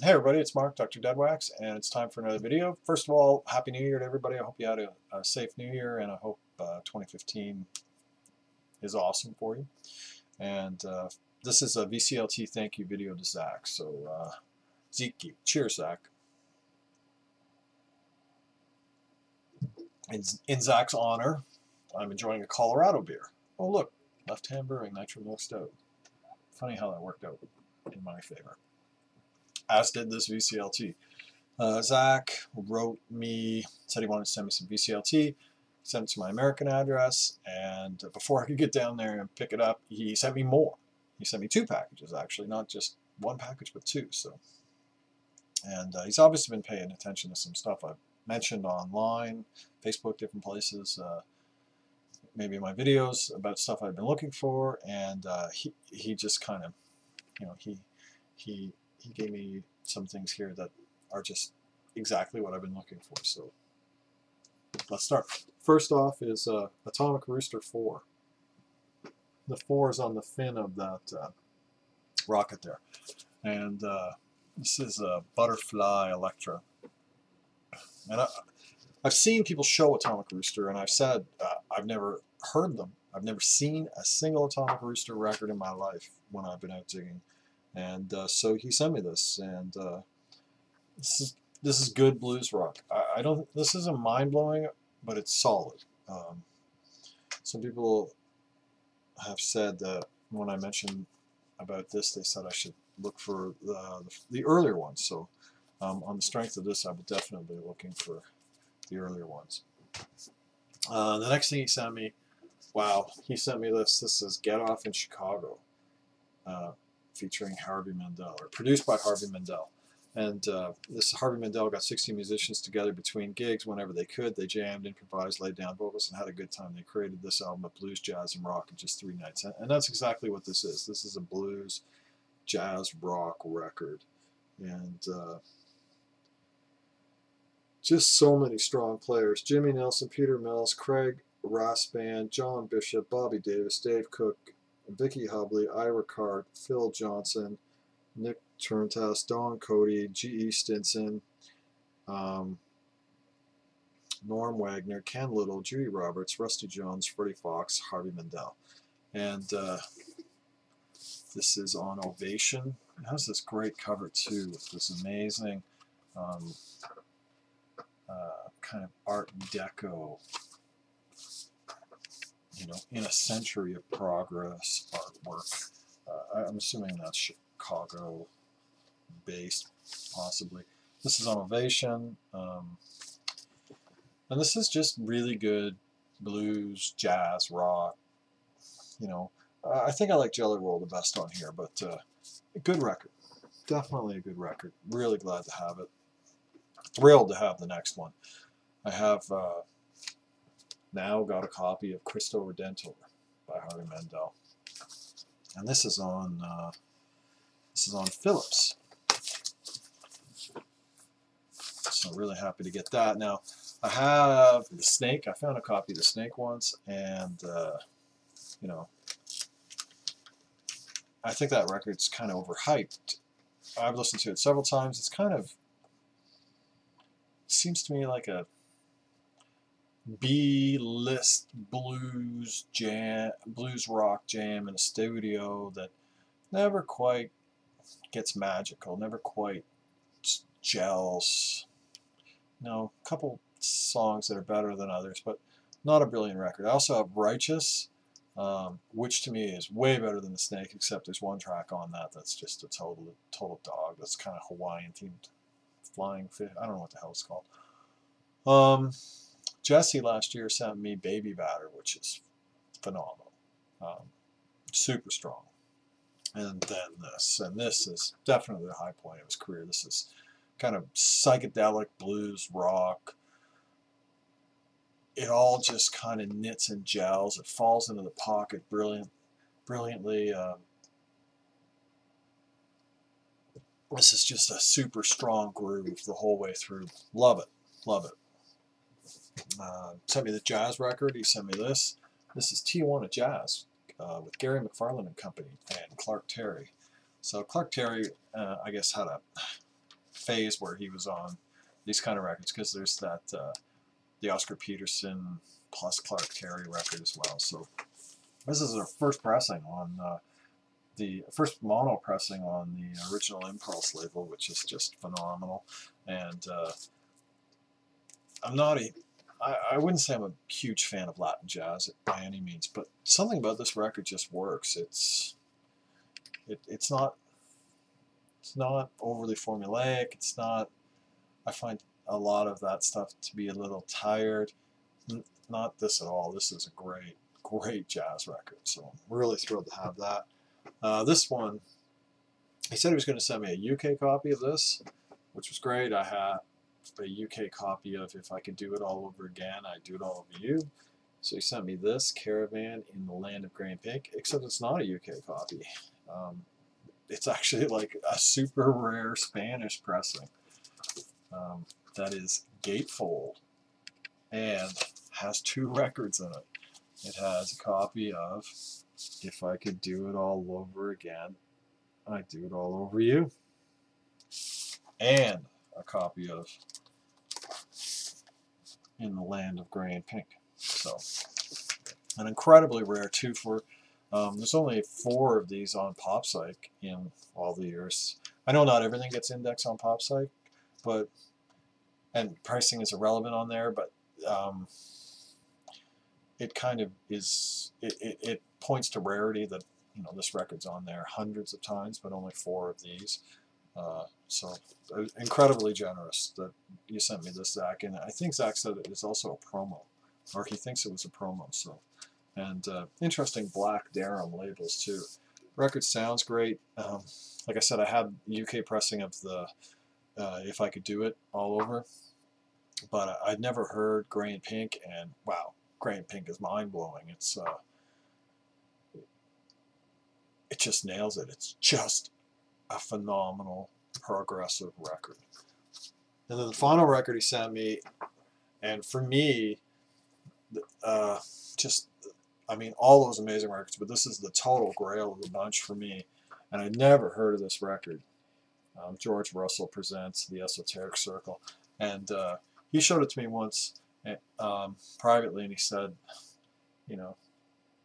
Hey everybody, it's Mark, DoctorDeadwax, and it's time for another video. First of all, Happy New Year to everybody. I hope you had a safe New Year, and I hope 2015 is awesome for you. And this is a VCLT thank you video to Zach. So, Zeek Geek. Cheers, Zach. In Zach's honor, I'm enjoying a Colorado beer. Oh look, Left Hand Brewing Nitro Milk Stout. Funny how that worked out in my favor. As did this VCLT. Zach wrote me, said he wanted to send me some VCLT, sent it to my American address, and before I could get down there and pick it up, he sent me more. He sent me 2 packages, actually, not just 1 package, but 2. So, and he's obviously been paying attention to some stuff I've mentioned online, Facebook, different places, maybe in my videos about stuff I've been looking for, and he just kind of, you know, he gave me some things here that are just exactly what I've been looking for. So let's start. First off is Atomic Rooster 4. The 4 is on the fin of that rocket there. And this is a Butterfly Electra. And I've seen people show Atomic Rooster, and I've said I've never heard them. I've never seen a single Atomic Rooster record in my life when I've been out digging. And so he sent me this, and this is good blues rock. I don't. This isn't mind blowing, but it's solid. Some people have said that when I mentioned about this, they said I should look for the earlier ones. So on the strength of this, I will definitely be looking for the earlier ones. The next thing he sent me, wow, he sent me this. This is Get Off in Chicago. Featuring Harvey Mendel, or produced by Harvey Mendel. And this Harvey Mendel got 60 musicians together between gigs whenever they could. They jammed, improvised, laid down vocals, and had a good time. They created this album of blues, jazz, and rock in just 3 nights. And that's exactly what this is. This is a blues, jazz, rock record. And just so many strong players. Jimmy Nelson, Peter Mills, Craig Rasband, John Bishop, Bobby Davis, Dave Cook, Vicky Hubley, Ira Card, Phil Johnson, Nick Turntas, Don Cody, G.E. Stinson, Norm Wagner, Ken Little, Judy Roberts, Rusty Jones, Freddie Fox, Harvey Mendel. And this is on Ovation. It has this great cover too, with this amazing kind of Art Deco, you know, in a century of progress artwork. I'm assuming that's Chicago based, possibly. This is on Ovation, and this is just really good blues, jazz, rock. You know, I think I like Jelly Roll the best on here, but a good record, definitely a good record. Really glad to have it. Thrilled to have the next one. I have now got a copy of Cristo Redentor by Harvey Mendel, and this is on Phillips. So really happy to get that. Now I have the Snake. I found a copy of the Snake once, and you know, I think that record's kind of overhyped. I've listened to it several times. It's kind of, seems to me like a B-list blues jam, blues rock jam in a studio that never quite gets magical, never quite gels. You know, a couple songs that are better than others, but not a brilliant record. I also have Righteous, which to me is way better than the Snake, except there's one track on that that's just a total dog. That's kind of Hawaiian themed, Flying Fish. I don't know what the hell it's called. Jesse last year sent me Baby Batter, which is phenomenal, super strong. And then this, and this is definitely the high point of his career. This is kind of psychedelic blues rock. It all just kind of knits and gels. It falls into the pocket brilliantly. This is just a super strong groove the whole way through. Love it, love it. Sent me the jazz record. He sent me this. This is Tijuana Jazz with Gary McFarland and Company and Clark Terry. So Clark Terry, I guess, had a phase where he was on these kind of records, because there's that the Oscar Peterson plus Clark Terry record as well. So this is our first pressing on the first mono pressing on the original Impulse label, which is just phenomenal. And I wouldn't say I'm a huge fan of Latin jazz by any means, but something about this record just works. It's not overly formulaic. It's not. I find a lot of that stuff to be a little tired. Not this at all. This is a great jazz record. So I'm really thrilled to have that. This one, he said he was going to send me a UK copy of this, which was great. I had a UK copy of If I Could Do It All Over Again, I'd Do It All Over You. So he sent me this, Caravan in the Land of Grey and Pink, except it's not a UK copy. It's actually like a super rare Spanish pressing that is gatefold and has 2 records in it. It has a copy of If I Could Do It All Over Again, I'd Do It All Over You, and a copy of In the Land of Grey and Pink. So an incredibly rare 2 for there's only 4 of these on PopPsych in all the years. I know not everything gets indexed on PopPsych, but and pricing is irrelevant on there, but it kind of is. It points to rarity that this record's on there hundreds of times, but only 4 of these. So incredibly generous that you sent me this, Zach, and I think Zach said it is also a promo, or he thinks it was a promo. So. And interesting black Durham labels too. Record sounds great. Like I said, I had UK pressing of the If I Could Do It All Over, but I'd never heard Grey and Pink, and wow, Grey and Pink is mind-blowing. It just nails it. It's just a phenomenal progressive record. And then the final record he sent me, and for me, I mean, all those amazing records, but this is the total grail of the bunch for me, and I'd never heard of this record. George Russell Presents The Esoteric Circle, and he showed it to me once privately, and he said, I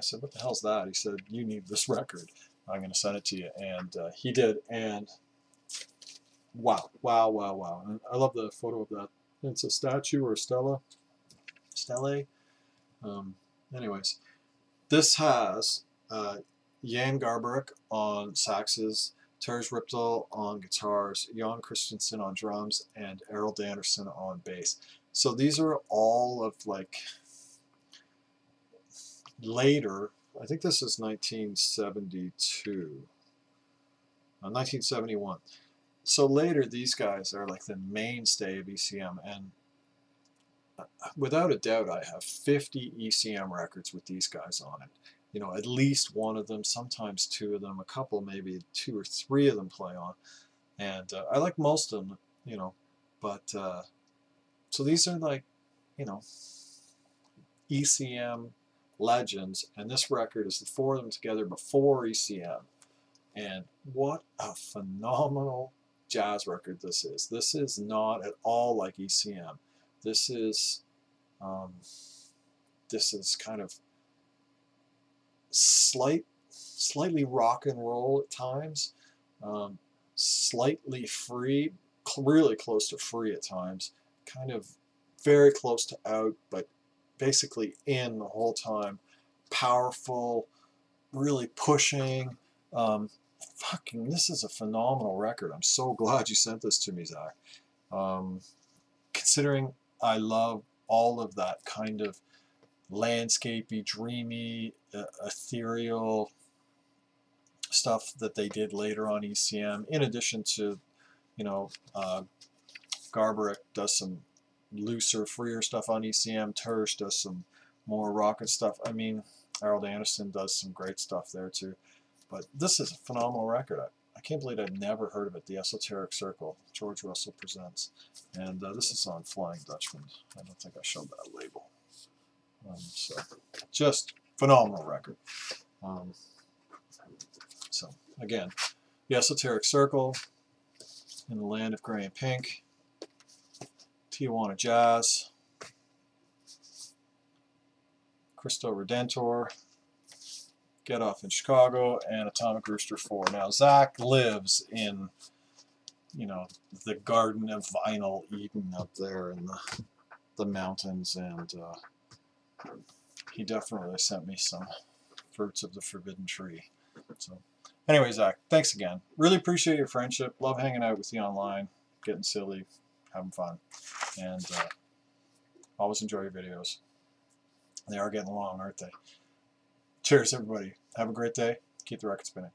said, what the hell's that? He said, you need this record. I'm going to send it to you, and he did, and wow. And I love the photo of that. It's a statue or a stele. Anyways. This has Jan Garbarek on saxes, Terje Ripdal on guitars, Jan Christensen on drums, and Errol Anderson on bass. So these are all of like later, I think this is 1972, 1971. So later these guys are like the mainstay of ECM, and without a doubt, I have 50 ECM records with these guys on it. At least one of them, sometimes 2 of them, a couple, maybe 2 or 3 of them play on. And I like most of them, but so these are like, ECM legends, and this record is the 4 of them together before ECM. And what a phenomenal jazz record this is. This is not at all like ECM. This is kind of slightly rock and roll at times, slightly free, really close to free at times, kind of very close to out, but basically in the whole time, powerful, really pushing. This is a phenomenal record. I'm so glad you sent this to me, Zach. Considering I love all of that kind of landscapey, dreamy, ethereal stuff that they did later on ECM, in addition to, Garbarek does some looser, freer stuff on ECM, Terje does some more rocket stuff. I mean, Errol Anderson does some great stuff there too. But this is a phenomenal record. I can't believe I've never heard of it. The Esoteric Circle, George Russell Presents. And this is on Flying Dutchman. I don't think I showed that label. So, just phenomenal record. So, again, the Esoteric Circle, In the Land of Gray and Pink, Tijuana Jazz, Cristo Redentor, Get Off in Chicago, and Atomic Rooster 4. Now, Zach lives in, you know, the Garden of Vinyl Eden up there in the mountains, and he definitely sent me some fruits of the forbidden tree. So, anyway, Zach, thanks again. Really appreciate your friendship. Love hanging out with you online, getting silly, having fun, and always enjoy your videos. They are getting long, aren't they? Cheers, everybody. Have a great day. Keep the record spinning.